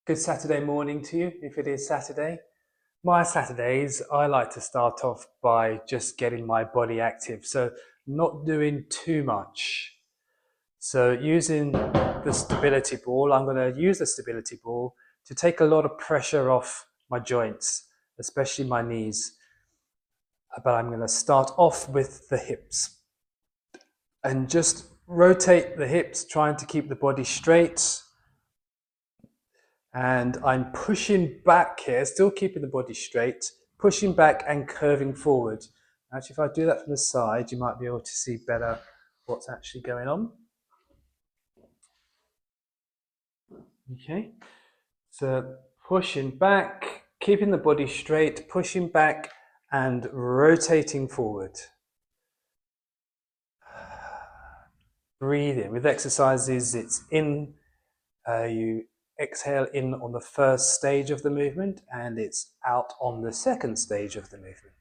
Good Saturday morning to you, if it is Saturday. My Saturdays, I like to start off by just getting my body active, so not doing too much. So using the stability ball, I'm going to use the stability ball to take a lot of pressure off my joints, especially my knees. But I'm going to start off with the hips and just rotate the hips, trying to keep the body straight. And I'm pushing back here, still keeping the body straight, pushing back and curving forward. Actually, if I do that from the side, you might be able to see better what's actually going on. Okay, so pushing back, keeping the body straight, pushing back and rotating forward. Breathe in. With exercises, it's in, you exhale in on the first stage of the movement and it's out on the second stage of the movement.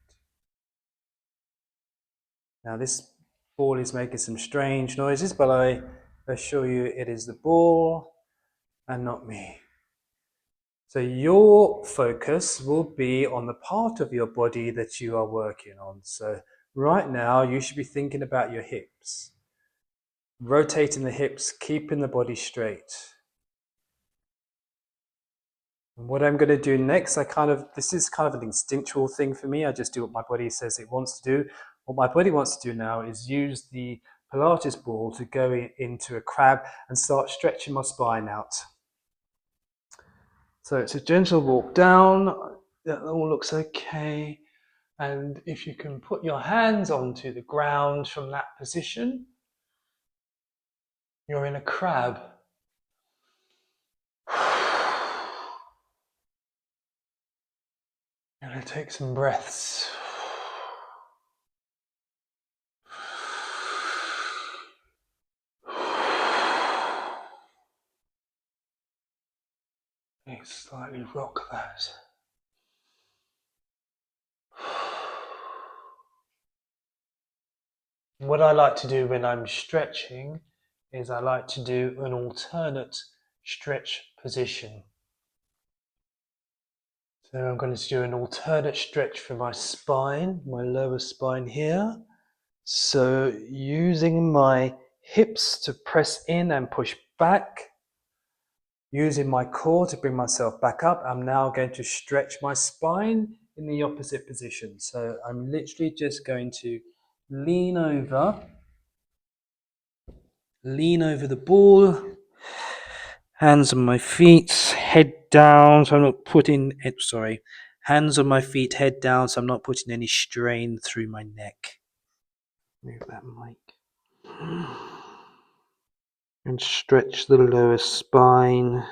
Now this ball is making some strange noises, but I assure you it is the ball and not me. So your focus will be on the part of your body that you are working on. So right now you should be thinking about your hips. Rotating the hips, keeping the body straight. And what I'm going to do next, this is kind of an instinctual thing for me. I just do what my body says it wants to do. What my body wants to do now is use the Pilates ball to go into a crab and start stretching my spine out. So it's a gentle walk down. That all looks okay. And if you can put your hands onto the ground from that position, you're in a crab. You're going to take some breaths. Slightly rock that. What I like to do when I'm stretching is I like to do an alternate stretch position. So I'm going to do an alternate stretch for my spine, my lower spine here. So using my hips to press in and push back, using my core to bring myself back up, I'm now going to stretch my spine in the opposite position. So I'm literally just going to lean over the ball, hands on my feet, head down, so I'm not putting it, hands on my feet, head down, so I'm not putting any strain through my neck. Move that mic. And stretch the lower spine.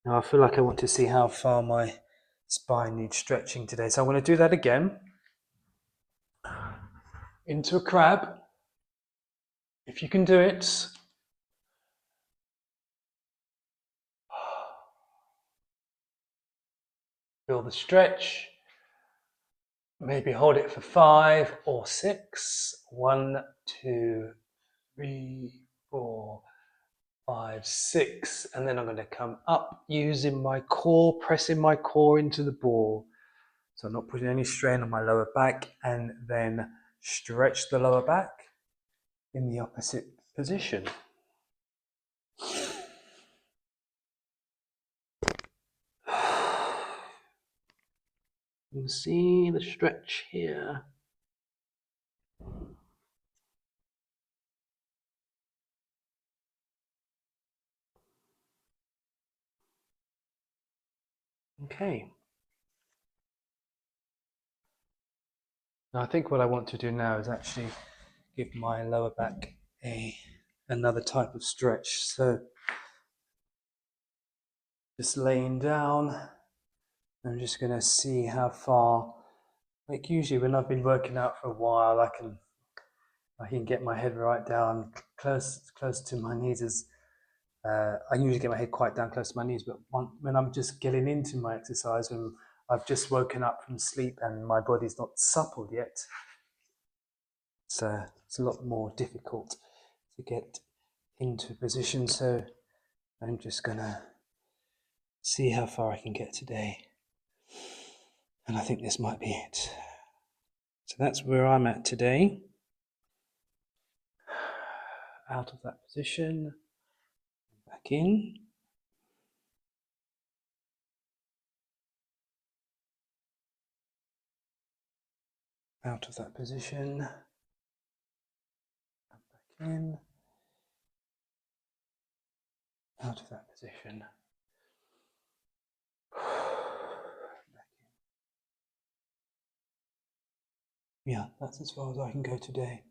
Now I feel like I want to see how far my spine needs stretching today. So I'm going to do that again. Into a crab. If you can do it. Feel the stretch. Maybe hold it for 5 or 6. 1, 2, 3, 4, 5, 6. And then I'm going to come up using my core, pressing my core into the ball. So I'm not putting any strain on my lower back, and then stretch the lower back in the opposite position. You can see the stretch here. Okay. Now I think what I want to do now is actually give my lower back another type of stretch. So just laying down, I'm just going to see how far, like usually when I've been working out for a while, I can get my head right down close to my knees. I usually get my head quite down close to my knees, but when I'm just getting into my exercise, when I've just woken up from sleep and my body's not supple yet, it's a lot more difficult to get into position. So I'm just gonna see how far I can get today. And I think this might be it. So that's where I'm at today. Out of that position, back in. Out of that position, back in. Out of that position. Yeah, that's as far as I can go today.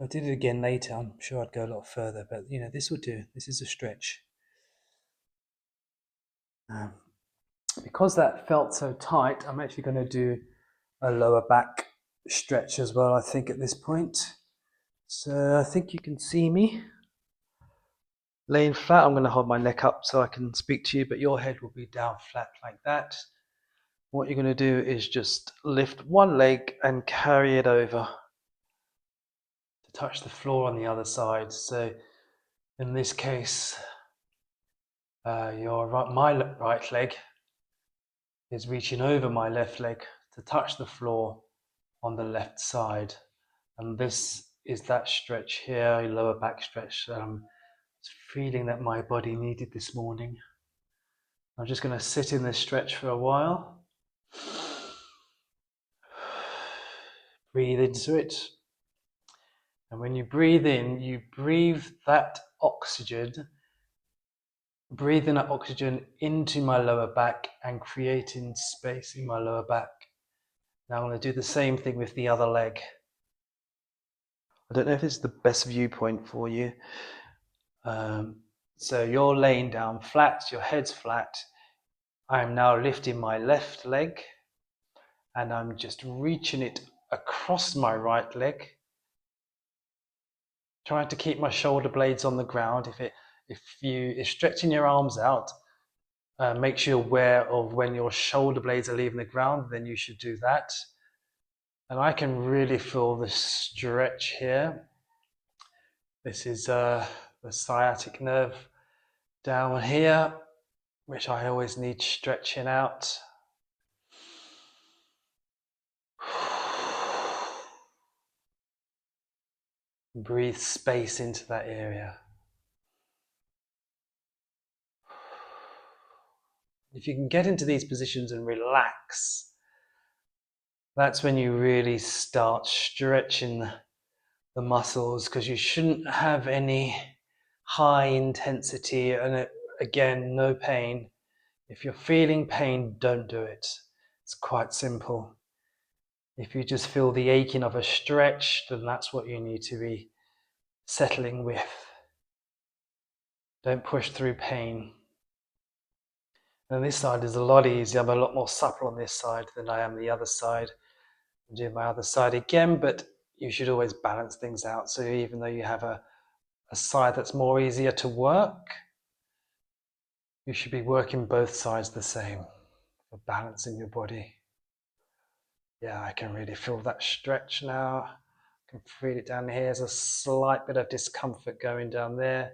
If I did it again later, I'm sure I'd go a lot further, but you know, this will do. This is a stretch. Because that felt so tight, I'm actually going to do a lower back stretch as well, I think, at this point. So I think you can see me. Laying flat, I'm going to hold my neck up so I can speak to you, but your head will be down flat like that. What you're going to do is just lift one leg and carry it over to touch the floor on the other side. So in this case, my right leg is reaching over my left leg to touch the floor on the left side. And this is that stretch here, a lower back stretch that I'm feeling that my body needed this morning. I'm just going to sit in this stretch for a while. Breathe into it. And when you breathe in, you breathe that oxygen, breathing that oxygen into my lower back and creating space in my lower back. Now I'm going to do the same thing with the other leg. I don't know if it's the best viewpoint for you. So you're laying down flat, your head's flat. I'm now lifting my left leg and I'm just reaching it across my right leg, trying to keep my shoulder blades on the ground. If stretching your arms out makes you aware of when your shoulder blades are leaving the ground, then you should do that. And I can really feel the stretch here. This is the sciatic nerve down here, which I always need stretching out. Breathe space into that area. If you can get into these positions and relax, that's when you really start stretching the muscles, because you shouldn't have any high intensity and again, no pain. If you're feeling pain, don't do it. It's quite simple. If you just feel the aching of a stretch, then that's what you need to be settling with. Don't push through pain. And this side is a lot easier. I'm a lot more supple on this side than I am the other side. I'm doing my other side again, but you should always balance things out. So even though you have a side that's more easier to work, you should be working both sides the same for balancing your body. Yeah, I can really feel that stretch now. I can feel it down here. There's a slight bit of discomfort going down there,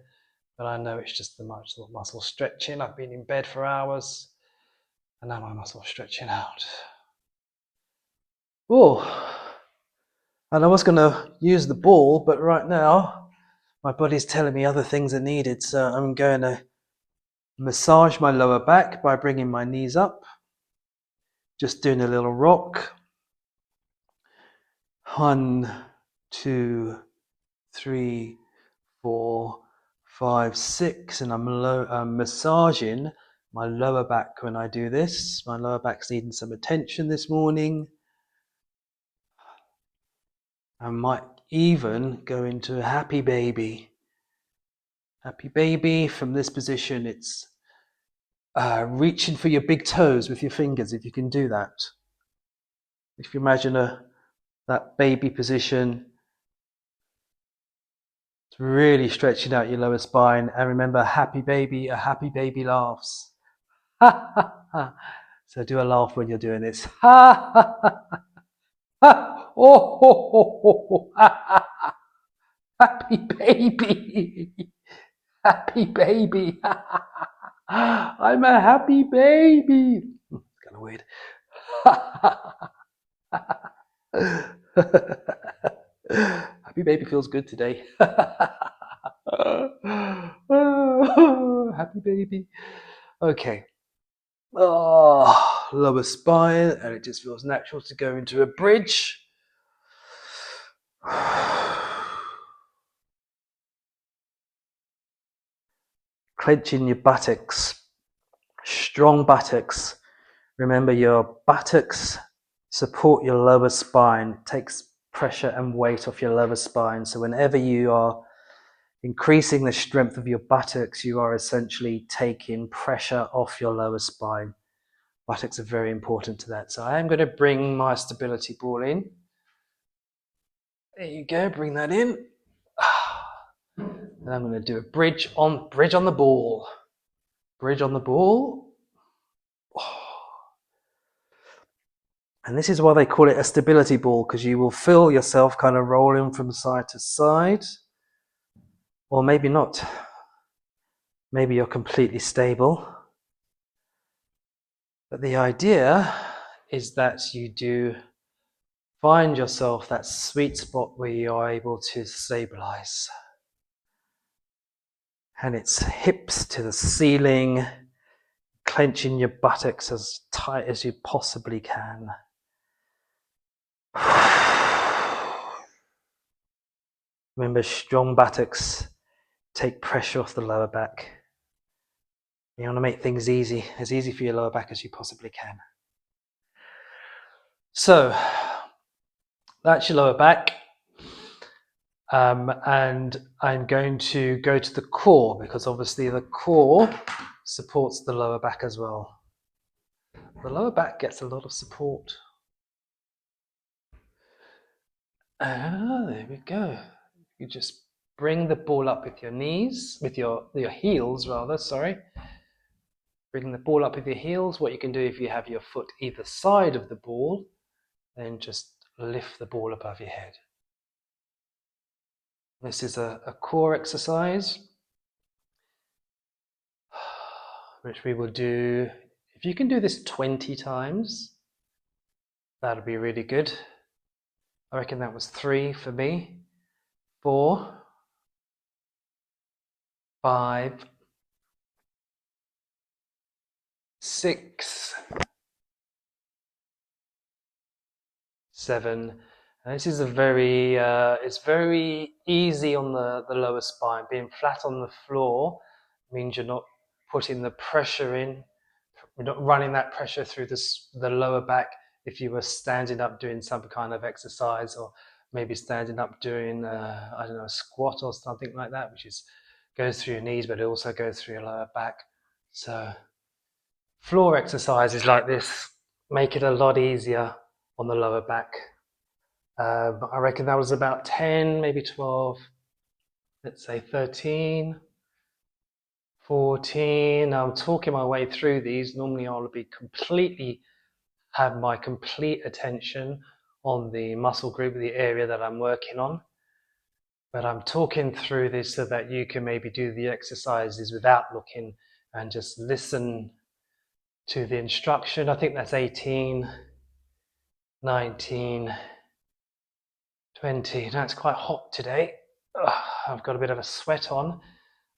but I know it's just the muscle stretching. I've been in bed for hours, and now my muscle stretching out. Oh, and I was going to use the ball, but right now my body's telling me other things are needed, so I'm going to massage my lower back by bringing my knees up, just doing a little rock. 1, 2, 3, 4, 5, 6, and I'm massaging my lower back when I do this. My lower back's needing some attention this morning. I might even go into a happy baby. Happy baby. From this position, it's reaching for your big toes with your fingers, if you can do that. If you imagine that baby position, it's really stretching out your lower spine. And remember, a happy baby laughs. Ha ha ha. So do a laugh when you're doing this. Ha ha ha ha. Oh, ho, ho, ho, ho. Happy baby. Happy baby. I'm a happy baby. It's kind of weird. Happy baby feels good today. Happy baby. Okay. Oh, lower spine, and it just feels natural to go into a bridge. Clenching your buttocks, strong buttocks. Remember, your buttocks support your lower spine, takes pressure and weight off your lower spine. So whenever you are increasing the strength of your buttocks, you are essentially taking pressure off your lower spine. Buttocks are very important to that. So I am going to bring my stability ball in. There you go, bring that in. And I'm going to do a bridge on the ball. Bridge on the ball. And this is why they call it a stability ball, because you will feel yourself kind of rolling from side to side. Or maybe not. Maybe you're completely stable. But the idea is that you do find yourself that sweet spot where you are able to stabilize. And it's hips to the ceiling, clenching your buttocks as tight as you possibly can. Remember, strong buttocks take pressure off the lower back. You want to make things easy, as easy for your lower back as you possibly can. So, that's your lower back. And I'm going to go to the core, because obviously the core supports the lower back as well. The lower back gets a lot of support. There we go. You just bring the ball up with your knees, with your heels rather, sorry. Bring the ball up with your heels. What you can do if you have your foot either side of the ball, then just lift the ball above your head. This is a core exercise, which we will do. If you can do this 20 times, that'll be really good. I reckon that was 3 for me. 4, 5, 6, 7. And this is a very, it's very easy on the lower spine. Being flat on the floor means you're not putting the pressure in. You're not running that pressure through the lower back if you were standing up doing some kind of exercise, or maybe standing up doing, I don't know, a squat or something like that, which goes through your knees, but it also goes through your lower back. So floor exercises like this make it a lot easier on the lower back. I reckon that was about 10, maybe 12, let's say 13, 14. I'm talking my way through these. Normally I'll have my complete attention on the muscle group, the area that I'm working on. But I'm talking through this so that you can maybe do the exercises without looking and just listen to the instruction. I think that's 18, 19, 20. Now it's quite hot today. I've got a bit of a sweat on.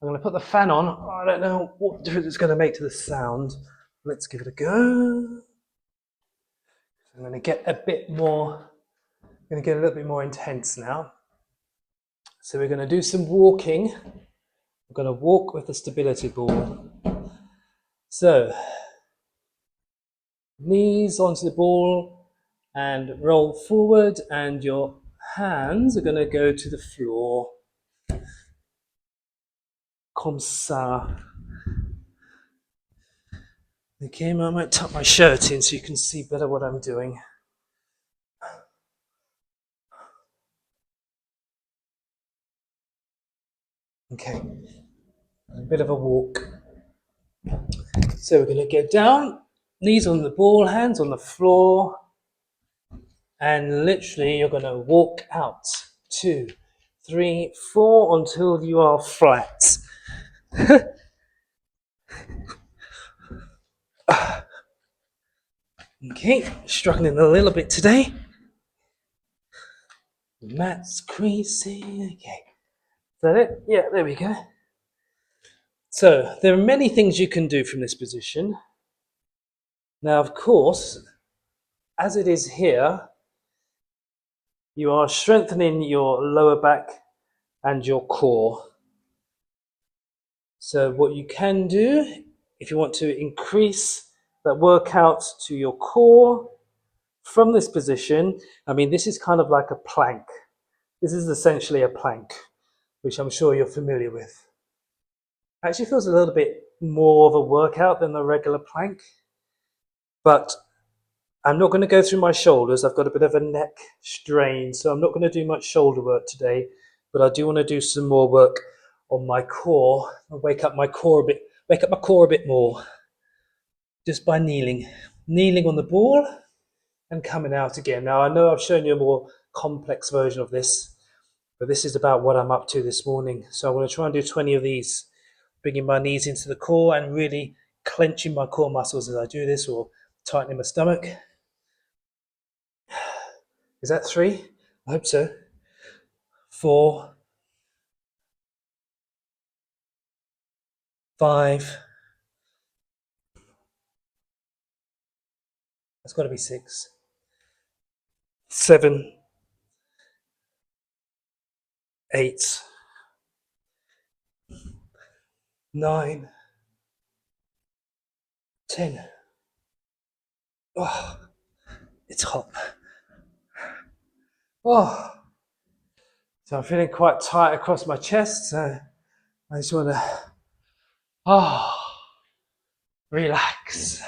I'm going to put the fan on. I don't know what difference it's going to make to the sound. Let's give it a go. I'm going to get a little bit more intense now. So we're going to do some walking. We're going to walk with the stability ball. So, knees onto the ball and roll forward, and your hands are going to go to the floor. Comme ça. Okay, I might tuck my shirt in so you can see better what I'm doing. Okay, a bit of a walk. So we're going to get down, knees on the ball, hands on the floor. And literally you're going to walk out. 2, 3, 4 until you are flat. Okay, struggling a little bit today. Mat's creasing. Okay. Is that it? Yeah, there we go. So there are many things you can do from this position. Now, of course, as it is here, you are strengthening your lower back and your core. So what you can do, if you want to increase that workout to your core from this position, I mean, this is kind of like a plank. This is essentially a plank, which I'm sure you're familiar with. Actually feels a little bit more of a workout than the regular plank, but I'm not going to go through my shoulders. I've got a bit of a neck strain, so I'm not going to do much shoulder work today, but I do want to do some more work on my core and wake up my core a bit more just by kneeling on the ball and coming out again. Now I know I've shown you a more complex version of this, but this is about what I'm up to this morning. So I want to try and do 20 of these, bringing my knees into the core and really clenching my core muscles as I do this, or tightening my stomach. Is that 3? I hope so. 4, 5. That's got to be 6. 7, 8, 9, 10. Oh, it's hot. Oh, so I'm feeling quite tight across my chest. So I just want to relax.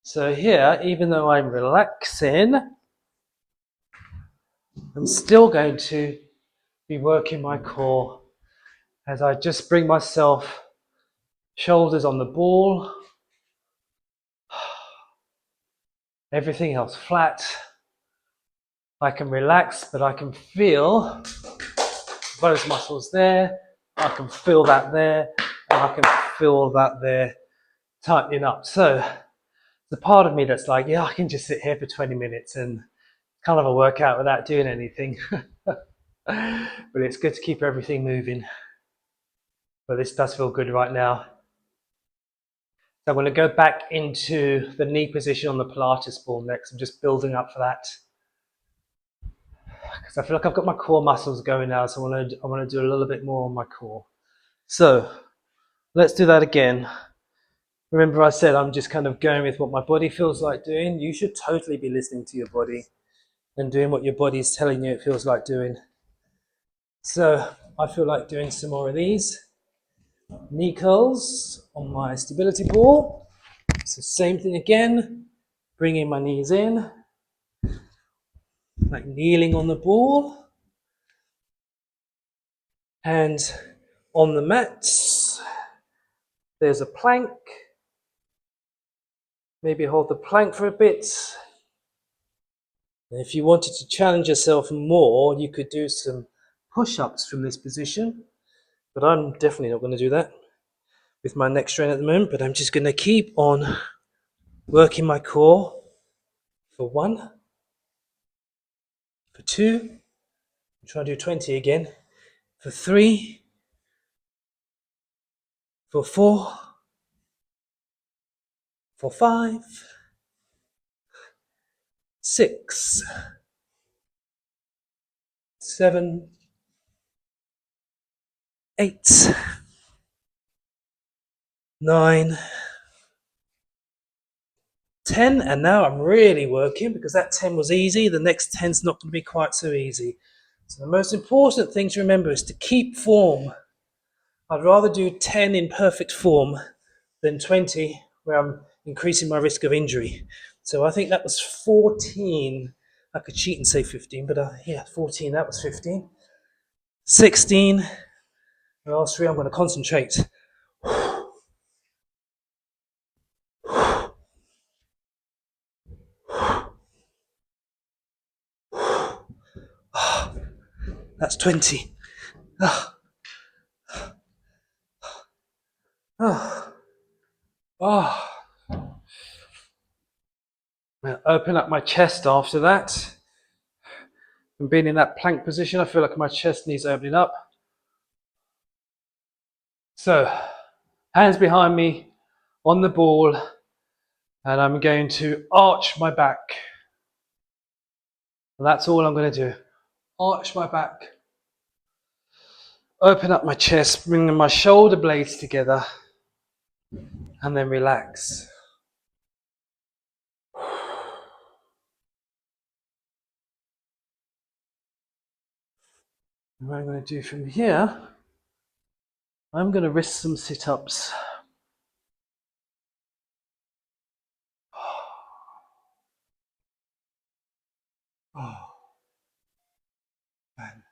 So here, even though I'm relaxing, I'm still going to be working my core as I just bring myself shoulders on the ball, everything else flat. I can relax, but I can feel those muscles there. I can feel that there, and I can feel that there tightening up. So the part of me that's like, yeah, I can just sit here for 20 minutes and kind of a workout without doing anything. But it's good to keep everything moving. But this does feel good right now. So I'm going to go back into the knee position on the Pilates ball next. I'm just building up for that, because I feel like I've got my core muscles going now, so I want to do a little bit more on my core. So let's do that again. Remember I said I'm just kind of going with what my body feels like doing. You should totally be listening to your body and doing what your body is telling you it feels like doing. So I feel like doing some more of these. Knee curls on my stability ball. So same thing again, bringing my knees in, like kneeling on the ball. And on the mats, there's a plank. Maybe hold the plank for a bit. And if you wanted to challenge yourself more, you could do some push-ups from this position. But I'm definitely not going to do that with my neck strain at the moment. But I'm just going to keep on working my core for 1, for 2. I'm trying to do 20 again. For 3, for 4, for 5, 6, 7, 8, 9, 10, and now I'm really working because that 10 was easy. The next 10's not going to be quite so easy. So the most important thing to remember is to keep form. I'd rather do 10 in perfect form than 20 where I'm increasing my risk of injury. So I think that was 14. I could cheat and say 15, but yeah, 14, that was 15. 16, the last 3 I'm going to concentrate. That's 20. Oh, oh, oh. Now open up my chest after that. From being in that plank position, I feel like my chest needs opening up. So, hands behind me on the ball, and I'm going to arch my back. And that's all I'm going to do. Arch my back. Open up my chest, bringing my shoulder blades together, and then relax. And what I'm going to do from here, I'm going to risk some sit-ups. Oh, man.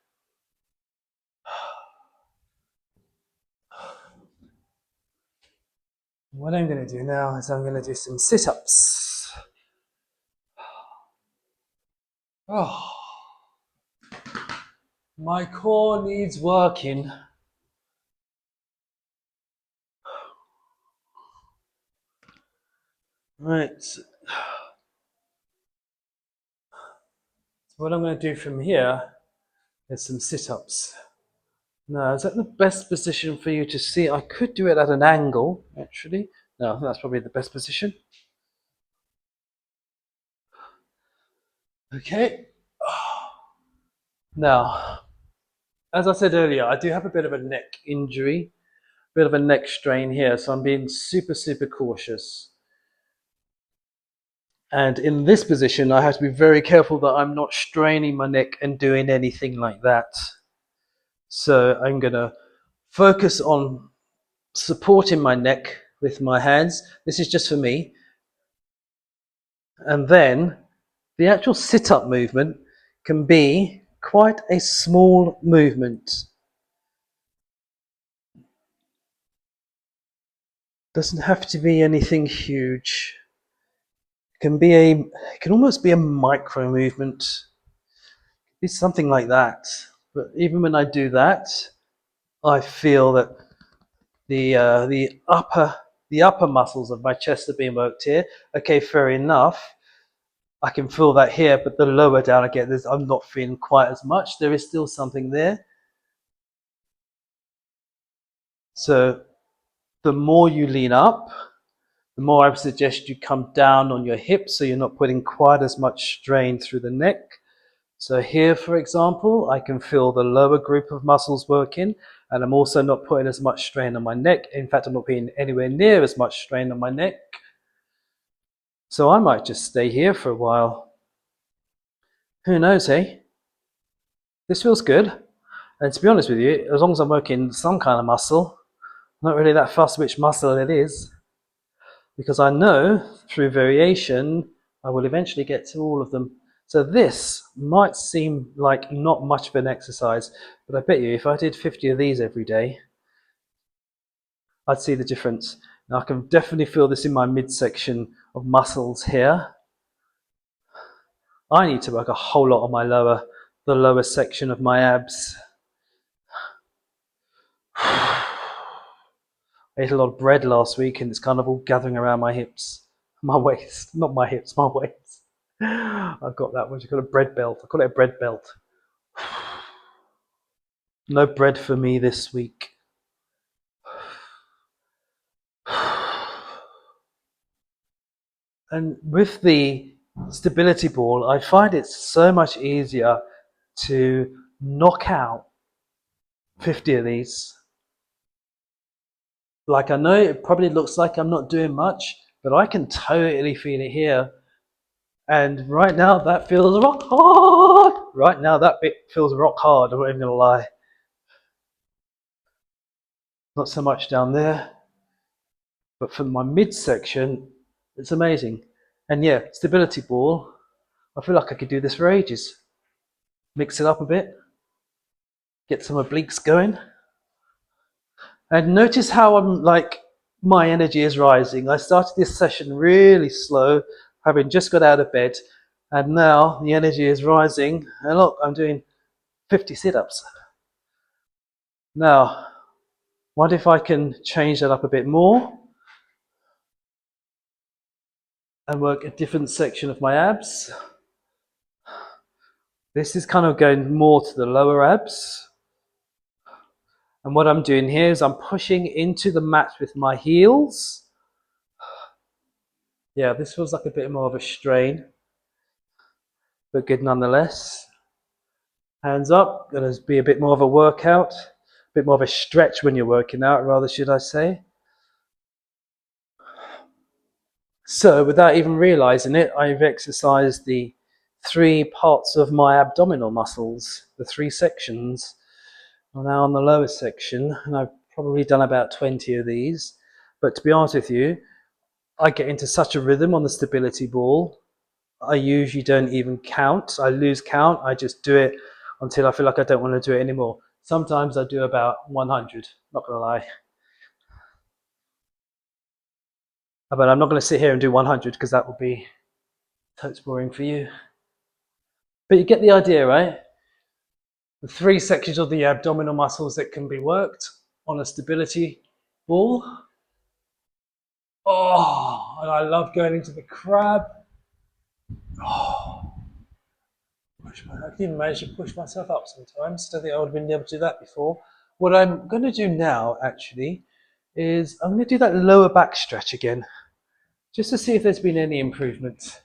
What I'm going to do now is I'm going to do some sit-ups. Oh, my core needs working. Right. So what I'm going to do from here is some sit-ups. Now, is that the best position for you to see? I could do it at an angle, actually. No, I think that's probably the best position. Okay. Now, as I said earlier, I do have a bit of a neck injury, a bit of a neck strain here, so I'm being super, super cautious. And in this position, I have to be very careful that I'm not straining my neck and doing anything like that. So I'm going to focus on supporting my neck with my hands. This is just for me. And then the actual sit-up movement can be quite a small movement. Doesn't have to be anything huge. It can almost be a micro movement. It's something like that. But even when I do that, I feel that the upper muscles of my chest are being worked here. Okay, fair enough. I can feel that here, but the lower down again, I'm not feeling quite as much. There is still something there. So the more you lean up, the more I would suggest you come down on your hips so you're not putting quite as much strain through the neck. So here, for example, I can feel the lower group of muscles working, and I'm also not putting as much strain on my neck. In fact, I'm not putting anywhere near as much strain on my neck. So I might just stay here for a while. Who knows, eh? This feels good. And to be honest with you, as long as I'm working some kind of muscle, I'm not really that fussed which muscle it is, because I know through variation, I will eventually get to all of them. So this might seem like not much of an exercise, but I bet you if I did 50 of these every day, I'd see the difference. Now I can definitely feel this in my midsection of muscles here. I need to work a whole lot on the lower section of my abs. I ate a lot of bread last week and it's kind of all gathering around my hips. My waist, not my hips, my waist. I've got that, what do you call it, a bread belt. I call it a bread belt. No bread for me this week. And with the stability ball, I find it so much easier to knock out 50 of these. Like, I know it probably looks like I'm not doing much, but I can totally feel it here. And right now that feels rock hard. Right now that bit feels rock hard, I'm not even gonna lie. Not so much down there. But for my midsection, it's amazing. And yeah, stability ball, I feel like I could do this for ages. Mix it up a bit, get some obliques going. And notice how my energy is rising. I started this session really slow, having just got out of bed, and now the energy is rising. And look, I'm doing 50 sit-ups. Now, what if I can change that up a bit more and work a different section of my abs? This is kind of going more to the lower abs. And what I'm doing here is I'm pushing into the mat with my heels. Yeah, this feels like a bit more of a strain, but good nonetheless. Hands up, going to be a bit more of a workout, a bit more of a stretch when you're working out, rather, should I say. So, without even realizing it, I've exercised the 3 parts of my abdominal muscles, the 3 sections. I'm now on the lower section, and I've probably done about 20 of these. But to be honest with you, I get into such a rhythm on the stability ball, I usually don't even count. I lose count. I just do it until I feel like I don't want to do it anymore. Sometimes I do about 100, not going to lie. But I'm not going to sit here and do 100 because that would be totes boring for you. But you get the idea, right? The 3 sections of the abdominal muscles that can be worked on a stability ball. Oh, and I love going into the crab. Oh, I can even manage to push myself up sometimes. Don't think I would have been able to do that before. What I'm going to do now, actually, is I'm going to do that lower back stretch again, just to see if there's been any improvement.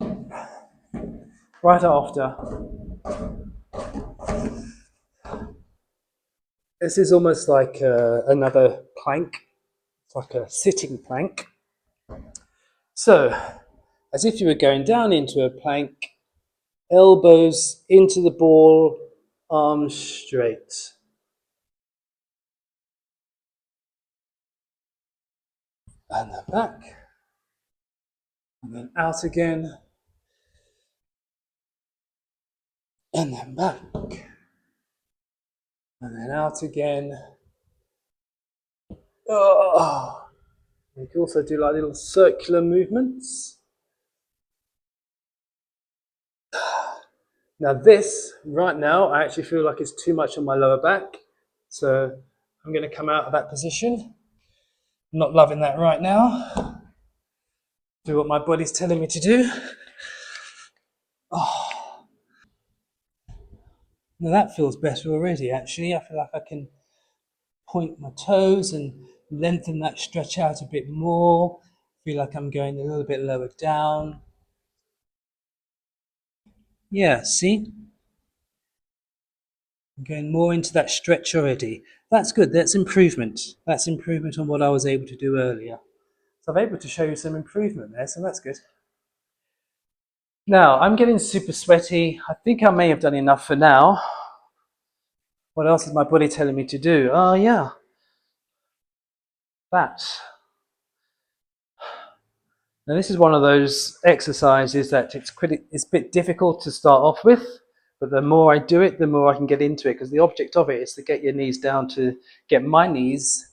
Right after. This is almost like another plank. It's like a sitting plank. So, as if you were going down into a plank, elbows into the ball, arms straight. And then back. And then out again. And then back. And then out again. Oh. You can also do like little circular movements. Now this, right now, I actually feel like it's too much on my lower back. So I'm going to come out of that position. I'm not loving that right now. Do what my body's telling me to do. Oh. Now that feels better already, actually. I feel like I can point my toes and lengthen that stretch out a bit more. Feel like I'm going a little bit lower down. Yeah, see? I'm going more into that stretch already. That's good. That's improvement. That's improvement on what I was able to do earlier. So I'm able to show you some improvement there, so that's good. Now, I'm getting super sweaty. I think I may have done enough for now. What else is my body telling me to do? Oh, yeah. That. Now, this is one of those exercises that it's a bit difficult to start off with, but the more I do it, the more I can get into it, because the object of it is to get your knees down to, get my knees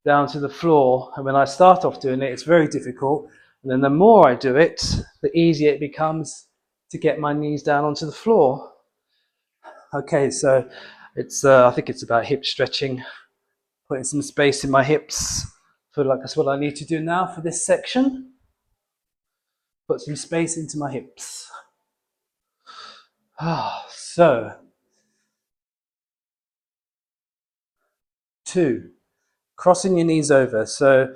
down to the floor. And when I start off doing it, it's very difficult. And then the more I do it, the easier it becomes to get my knees down onto the floor. Okay, so it's I think it's about hip stretching, putting some space in my hips. I feel like that's what I need to do now for this section. Put some space into my hips. So, 2, crossing your knees over. So,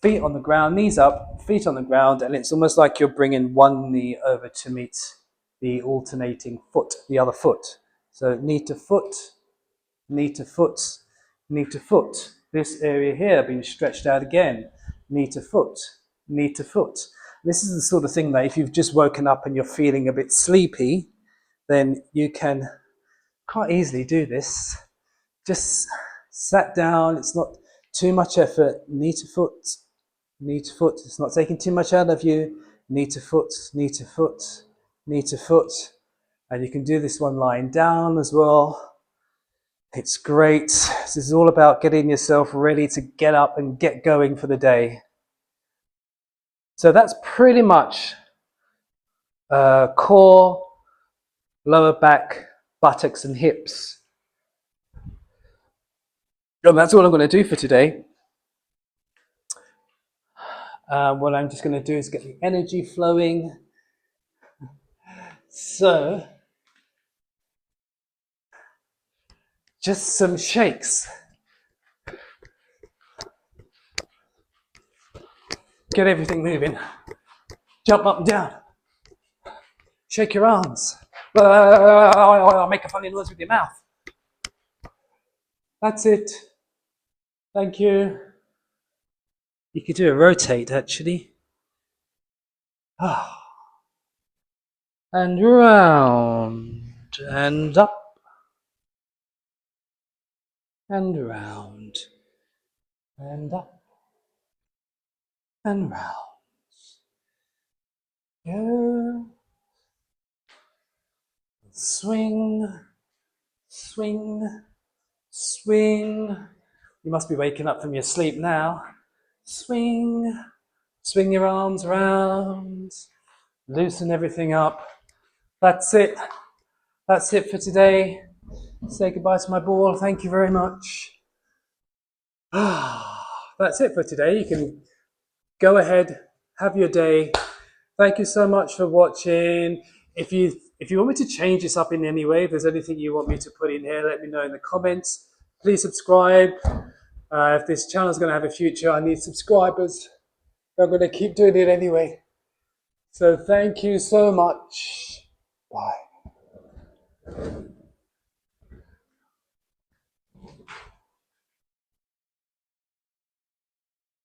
feet on the ground, knees up, feet on the ground, and it's almost like you're bringing one knee over to meet the alternating foot, the other foot. So, knee to foot, knee to foot, knee to foot. This area here being stretched out again, knee to foot, knee to foot. This is the sort of thing that if you've just woken up and you're feeling a bit sleepy, then you can quite easily do this. Just sat down, it's not too much effort, knee to foot, knee to foot. It's not taking too much out of you, knee to foot, knee to foot, knee to foot. And you can do this one lying down as well. It's great. This is all about getting yourself ready to get up and get going for the day. So that's pretty much core lower back, buttocks and hips. And that's all I'm going to do for today. What I'm just going to do is get the energy flowing. So, just some shakes. Get everything moving. Jump up and down. Shake your arms. Make a funny noise with your mouth. That's it. Thank you. You could do a rotate actually. And round and up and round and up and round. Go. Swing, swing, swing. You must be waking up from your sleep now. Swing, swing your arms around. Loosen everything up. That's it. That's it for today. Say goodbye to my ball. Thank you very much. That's it for today. You can go ahead, have your day. Thank you so much for watching. If you want me to change this up in any way, if there's anything you want me to put in here, let me know in the comments. Please subscribe. If this channel is going to have a future, I need subscribers. I'm going to keep doing it anyway. So thank you so much. Bye.